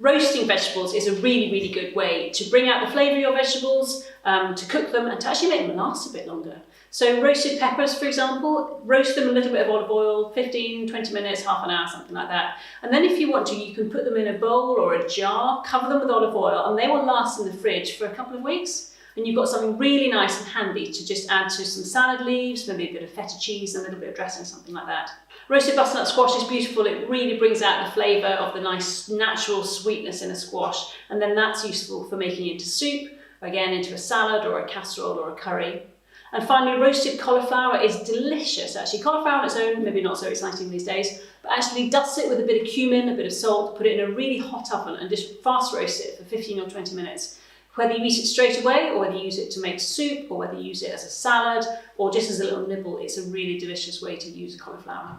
Roasting vegetables is a really, really good way to bring out the flavour of your vegetables, to cook them and to actually make them last a bit longer. So roasted peppers, for example, roast them in a little bit of olive oil, 15, 20 minutes, half an hour, something like that. And then if you want to, you can put them in a bowl or a jar, cover them with olive oil, and they will last in the fridge for a couple of weeks. And you've got something really nice and handy to just add to some salad leaves, maybe a bit of feta cheese, and a little bit of dressing, something like that. Roasted butternut squash is beautiful. It really brings out the flavour of the nice natural sweetness in a squash. And then that's useful for making into soup, again into a salad or a casserole or a curry. And finally, roasted cauliflower is delicious actually. Cauliflower on its own, maybe not so exciting these days, but actually dust it with a bit of cumin, a bit of salt, put it in a really hot oven and just fast roast it for 15 or 20 minutes. Whether you eat it straight away or whether you use it to make soup or whether you use it as a salad or just as a little nibble, it's a really delicious way to use cauliflower.